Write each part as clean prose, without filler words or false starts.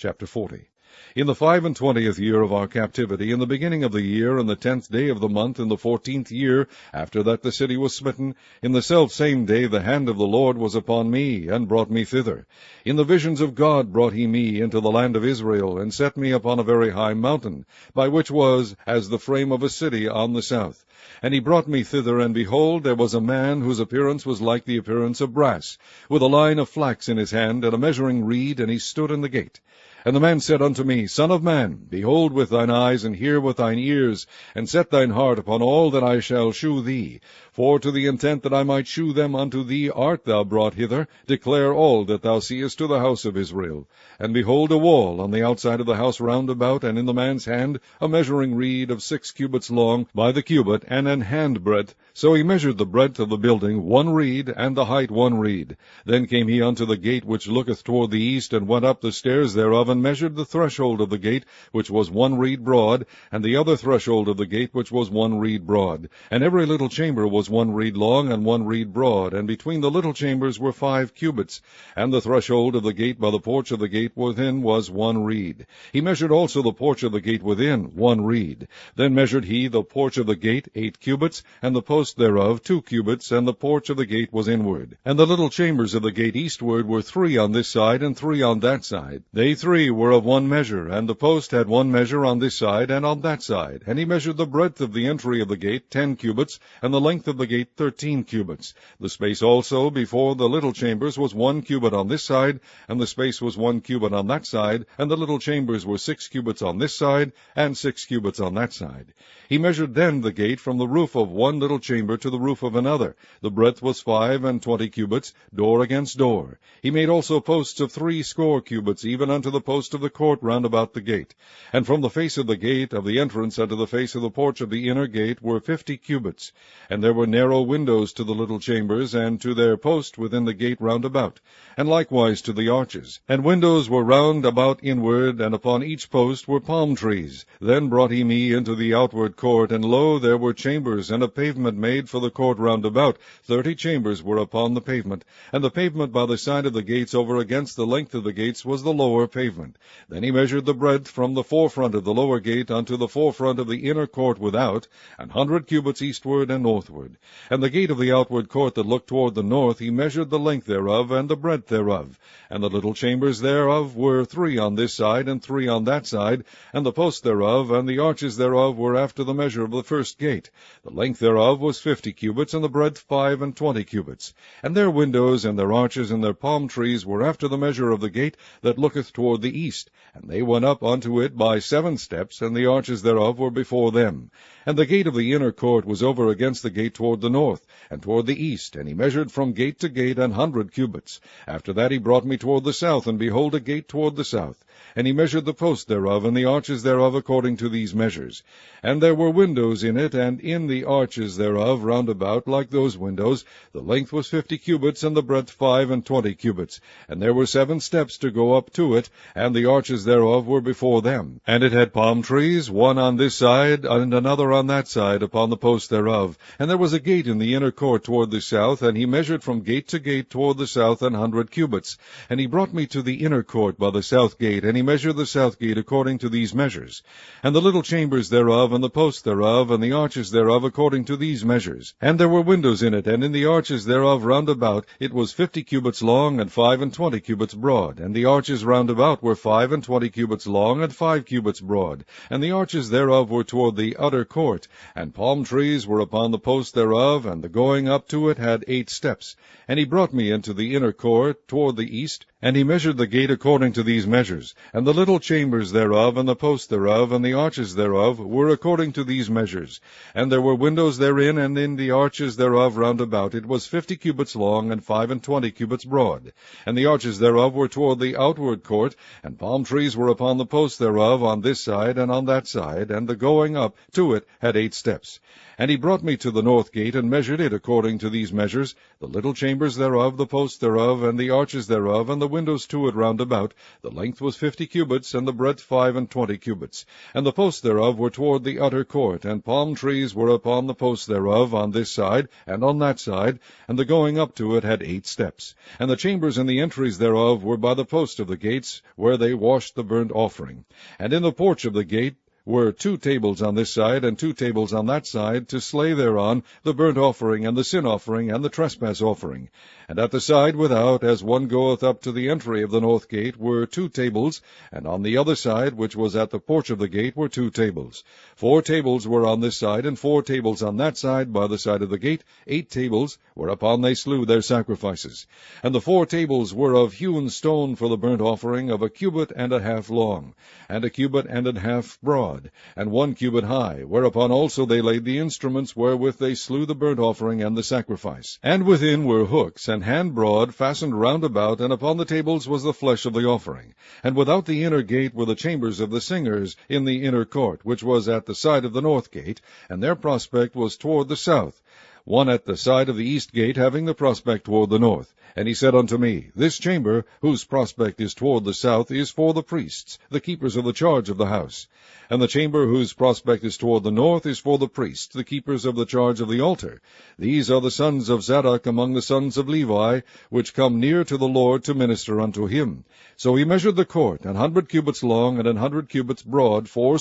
Chapter 40. In the 25th year of our captivity, in the beginning of the year, in the 10th day of the month, in the 14th year, after that the city was smitten, in the selfsame day the hand of the Lord was upon me, and brought me thither. In the visions of God brought he me into the land of Israel, and set me upon a very high mountain, by which was as the frame of a city on the south. And he brought me thither, and behold, there was a man whose appearance was like the appearance of brass, with a line of flax in his hand, and a measuring reed, and he stood in the gate. And the man said unto me, Son of man, behold with thine eyes, and hear with thine ears, and set thine heart upon all that I shall shew thee. For to the intent that I might shew them unto thee art thou brought hither. Declare all that thou seest to the house of Israel. And behold a wall on the outside of the house round about, and in the man's hand a measuring reed of 6 cubits long by the cubit, and an handbreadth. So he measured the breadth of the building 1 reed, and the height 1 reed. Then came he unto the gate which looketh toward the east, and went up the stairs thereof, and measured the threshold of the gate, which was 1 reed broad, and the other threshold of the gate, which was 1 reed broad. And every little chamber was 1 reed long, and 1 reed broad, and between the little chambers were 5 cubits. And the threshold of the gate by the porch of the gate within was 1 reed. He measured also the porch of the gate within 1 reed. Then measured he the porch of the gate 8 cubits, and the post thereof 2 cubits, and the porch of the gate was inward. And the little chambers of the gate eastward were 3 on this side, and 3 on that side. They 3 were of 1 measure, and the post had 1 measure on this side and on that side. And he measured the breadth of the entry of the gate 10 cubits, and the length of the gate 13 cubits. The space also before the little chambers was 1 cubit on this side, and the space was 1 cubit on that side, and the little chambers were 6 cubits on this side, and 6 cubits on that side. He measured then the gate from the roof of one little chamber to the roof of another. The breadth was 25 cubits, door against door. He made also posts of 60 cubits, even unto the post of the court round about the gate. And from the face of the gate of the entrance unto the face of the porch of the inner gate were 50 cubits. And there were narrow windows to the little chambers, and to their post within the gate round about, and likewise to the arches. And windows were round about inward, and upon each post were palm trees. Then brought he me into the outward court, and lo, there were chambers, and a pavement made for the court round about. 30 chambers were upon the pavement, and the pavement by the side of the gates over against the length of the gates was the lower pavement. Then he measured the breadth from the forefront of the lower gate unto the forefront of the inner court without, 100 cubits eastward and northward. And the gate of the outward court that looked toward the north, he measured the length thereof and the breadth thereof. And the little chambers thereof were 3 on this side and 3 on that side, and the posts thereof and the arches thereof were after the measure of the first gate. The length thereof was 50 cubits, and the breadth 25 cubits. And their windows and their arches and their palm trees were after the measure of the gate that looketh toward the east. And they went up unto it by 7 steps, and the arches thereof were before them. And the gate of the inner court was over against the gate toward the north, and toward the east, and he measured from gate to gate 100 cubits. After that he brought me toward the south, and behold a gate toward the south. And he measured the post thereof, and the arches thereof according to these measures. And there were windows in it, and in the arches thereof round about, like those windows. The length was 50 cubits, and the breadth 25 cubits. And there were 7 steps to go up to it, and the arches thereof were before them. And it had palm trees, one on this side, and another on that side, upon the post thereof. And there was a gate in the inner court toward the south, and he measured from gate to gate toward the south 100 cubits. And he brought me to the inner court by the south gate, and he measured the south gate according to these measures. And the little chambers thereof, and the posts thereof, and the arches thereof according to these measures. And there were windows in it, and in the arches thereof round about it was 50 cubits long, and 25 cubits broad. And the arches round about were 25 cubits long, and 5 cubits broad. And the arches thereof were toward the utter court. And palm trees were upon the posts thereof, and the going up to it had 8 steps. And he brought me into the inner court toward the east, and he measured the gate according to these measures. And the little chambers thereof, and the posts thereof, and the arches thereof, were according to these measures. And there were windows therein, and in the arches thereof round about it was 50 cubits long, and 25 cubits broad. And the arches thereof were toward the outward court, and palm trees were upon the posts thereof on this side and on that side, and the going up to it had 8 steps. And he brought me to the north gate, and measured it according to these measures, the little chambers thereof, the posts thereof, and the arches thereof, and the windows to it round about. The length was 50 cubits, and the breadth 25 cubits. And the posts thereof were toward the utter court, and palm trees were upon the posts thereof, on this side and on that side, and the going up to it had 8 steps. And the chambers and the entries thereof were by the post of the gates, where they washed the burnt offering. And in the porch of the gate were 2 tables on this side, and 2 tables on that side, to slay thereon the burnt offering, and the sin offering, and the trespass offering. And at the side without, as one goeth up to the entry of the north gate, were 2 tables, and on the other side, which was at the porch of the gate, were 2 tables. 4 tables were on this side, and 4 tables on that side, by the side of the gate, 8 tables, whereupon they slew their sacrifices. And the 4 tables were of hewn stone for the burnt offering, of 1.5 cubits long, and 1.5 cubits broad, and 1 cubit high, whereupon also they laid the instruments wherewith they slew the burnt offering and the sacrifice. And within were hooks, and hand broad, fastened round about, and upon the tables was the flesh of the offering. And without the inner gate were the chambers of the singers in the inner court, which was at the side of the north gate, and their prospect was toward the south, one at the side of the east gate, having the prospect toward the north. And he said unto me, This chamber, whose prospect is toward the south, is for the priests, the keepers of the charge of the house. And the chamber whose prospect is toward the north is for the priests, the keepers of the charge of the altar. These are the sons of Zadok among the sons of Levi, which come near to the Lord to minister unto him. So he measured the court, 100 cubits long, and 100 cubits broad, 4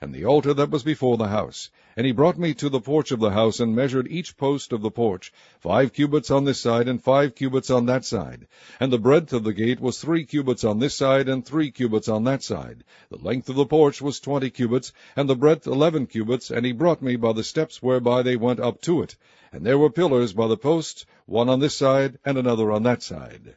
and the altar that was before the house. And he brought me to the porch of the house, and measured each post of the porch, 5 cubits on this side, and 5 cubits on that side. And the breadth of the gate was 3 cubits on this side, and 3 cubits on that side. The length of the porch was 20 cubits, and the breadth 11 cubits, and he brought me by the steps whereby they went up to it. And there were pillars by the posts, one on this side, and another on that side.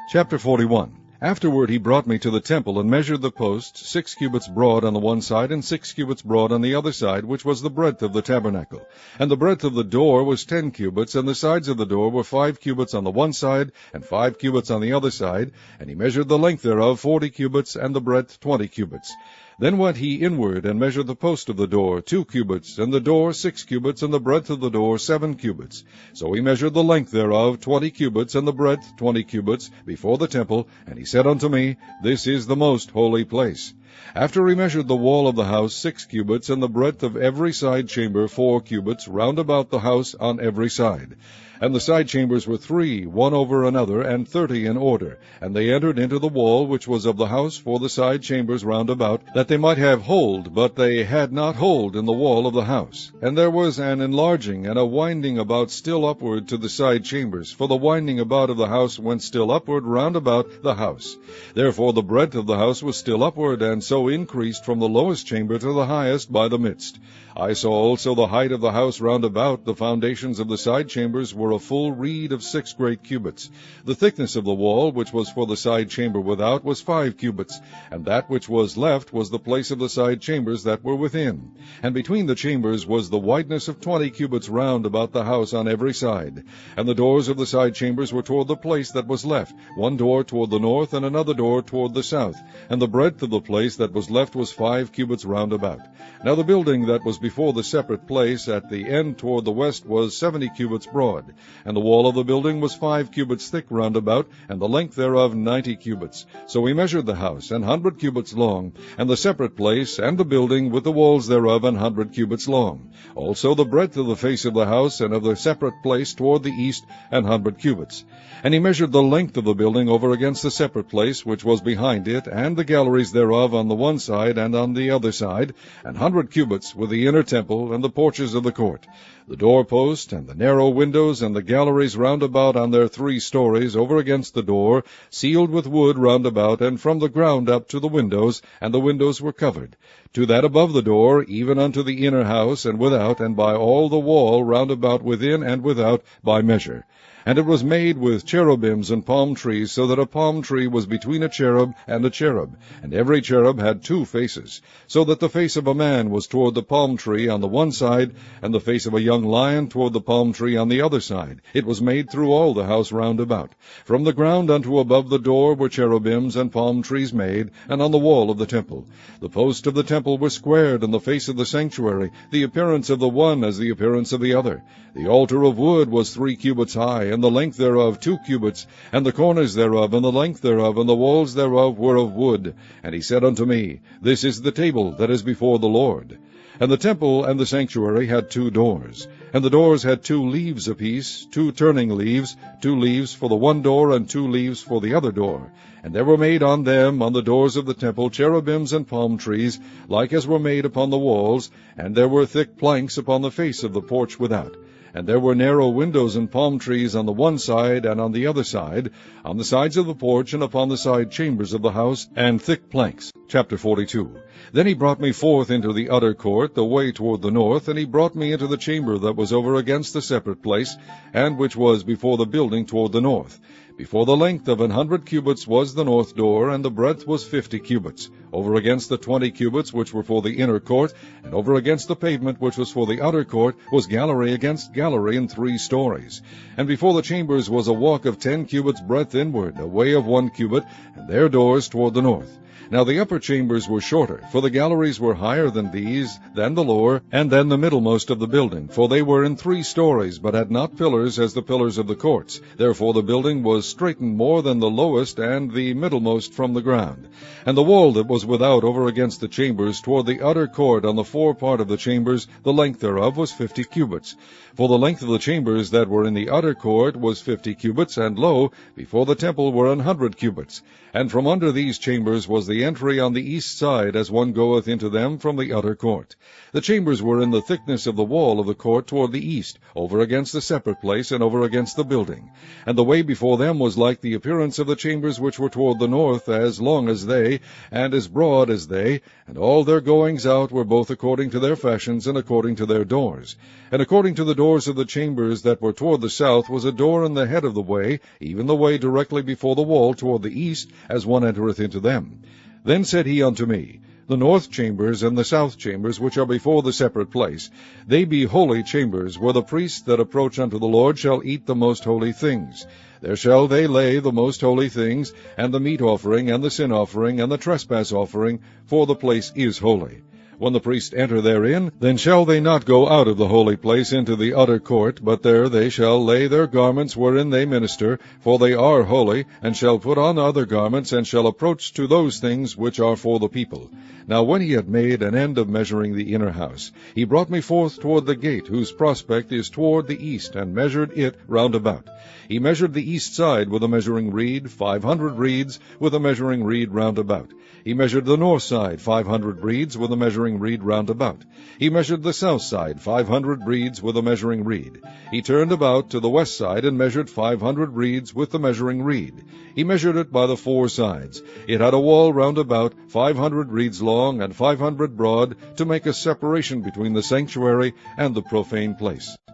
Chapter 41. Afterward he brought me to the temple, and measured the posts, 6 cubits broad on the one side, and 6 cubits broad on the other side, which was the breadth of the tabernacle. And the breadth of the door was 10 cubits, and the sides of the door were 5 cubits on the one side, and 5 cubits on the other side. And he measured the length thereof 40 cubits, and the breadth 20 cubits. Then went he inward, and measured the post of the door 2 cubits, and the door 6 cubits, and the breadth of the door 7 cubits. So he measured the length thereof 20 cubits, and the breadth 20 cubits, before the temple. And he said unto me, This is the most holy place. After he measured the wall of the house 6 cubits, and the breadth of every side chamber 4 cubits, round about the house on every side. And the side chambers were 3, one over another, and 30 in order. And they entered into the wall which was of the house for the side chambers round about, that they might have hold, but they had not hold in the wall of the house. And there was an enlarging and a winding about still upward to the side chambers, for the winding about of the house went still upward round about the house. Therefore the breadth of the house was still upward, and so increased from the lowest chamber to the highest by the midst. I saw also the height of the house round about. The foundations of the side chambers were a full reed of 6 great cubits. The thickness of the wall, which was for the side chamber without, was 5 cubits, and that which was left was the place of the side chambers that were within. And between the chambers was the wideness of 20 cubits round about the house on every side. And the doors of the side chambers were toward the place that was left, one door toward the north, and another door toward the south. And the breadth of the place that was left was 5 cubits round about. Now the building that was before the separate place at the end toward the west was 70 cubits broad, and the wall of the building was 5 cubits thick round about, and the length thereof 90 cubits. So we measured the house 100 cubits long, and the separate place, and the building with the walls thereof 100 cubits long. Also the breadth of the face of the house and of the separate place toward the east 100 cubits. And he measured the length of the building over against the separate place which was behind it, and the galleries thereof on the one side and on the other side, 100 cubits, with the inner temple and the porches of the court, the doorpost, and the narrow windows, and the galleries round about on their 3 stories over against the door, sealed with wood round about, and from the ground up to the windows, and the windows were covered, to that above the door, even unto the inner house, and without, and by all the wall round about within and without, by measure. And it was made with cherubims and palm trees, so that a palm tree was between a cherub, and every cherub had 2 faces, so that the face of a man was toward the palm tree on the one side, and the face of a young lion toward the palm tree on the other side. It was made through all the house round about. From the ground unto above the door were cherubims and palm trees made, and on the wall of the temple. The posts of the temple were squared, and the face of the sanctuary, the appearance of the one as the appearance of the other. The altar of wood was 3 cubits high, and the length thereof 2 cubits, and the corners thereof, and the length thereof, and the walls thereof were of wood. And he said unto me, This is the table that is before the Lord. And the temple and the sanctuary had 2 doors, and the doors had 2 leaves apiece, 2 turning leaves, 2 leaves for the one door, and 2 leaves for the other door. And there were made on them, on the doors of the temple, cherubims and palm trees, like as were made upon the walls, and there were thick planks upon the face of the porch without. And there were narrow windows and palm trees on the one side and on the other side, on the sides of the porch and upon the side chambers of the house, and thick planks. Chapter 42. Then he brought me forth into the utter court, the way toward the north, and he brought me into the chamber that was over against the separate place, and which was before the building toward the north. Before the length of 100 cubits was the north door, and the breadth was 50 cubits. Over against the 20 cubits which were for the inner court, and over against the pavement which was for the outer court, was gallery against gallery in 3 stories. And before the chambers was a walk of 10 cubits breadth inward, a way of 1 cubit, and their doors toward the north. Now the upper chambers were shorter, for the galleries were higher than these, than the lower, and than the middlemost of the building, for they were in 3 stories, but had not pillars as the pillars of the courts. Therefore the building was straitened more than the lowest and the middlemost from the ground. And the wall that was without over against the chambers toward the utter court on the forepart of the chambers, the length thereof was 50 cubits. For the length of the chambers that were in the utter court was 50 cubits, and lo, before the temple were 100 cubits. And from under these chambers was the entry on the east side, as one goeth into them from the utter court. The chambers were in the thickness of the wall of the court toward the east, over against the separate place, and over against the building. And the way before them was like the appearance of the chambers which were toward the north, as long as they, and as broad as they, and all their goings out were both according to their fashions, and according to their doors. And according to the doors of the chambers that were toward the south was a door in the head of the way, even the way directly before the wall toward the east, as one entereth into them. Then said he unto me, The north chambers and the south chambers, which are before the separate place, they be holy chambers, where the priests that approach unto the Lord shall eat the most holy things. There shall they lay the most holy things, and the meat offering, and the sin offering, and the trespass offering, for the place is holy. When the priests enter therein, then shall they not go out of the holy place into the utter court, but there they shall lay their garments wherein they minister, for they are holy, and shall put on other garments, and shall approach to those things which are for the people. Now when he had made an end of measuring the inner house, he brought me forth toward the gate, whose prospect is toward the east, and measured it round about. He measured the east side with a measuring reed, 500 reeds, with a measuring reed round about. He measured the north side, 500 reeds, with a measuring reed round about. He measured the south side, 500 reeds, with a measuring reed. He turned about to the west side, and measured 500 reeds with the measuring reed. He measured it by the 4 sides. It had a wall round about, 500 reeds long, and 500 broad, to make a separation between the sanctuary and the profane place.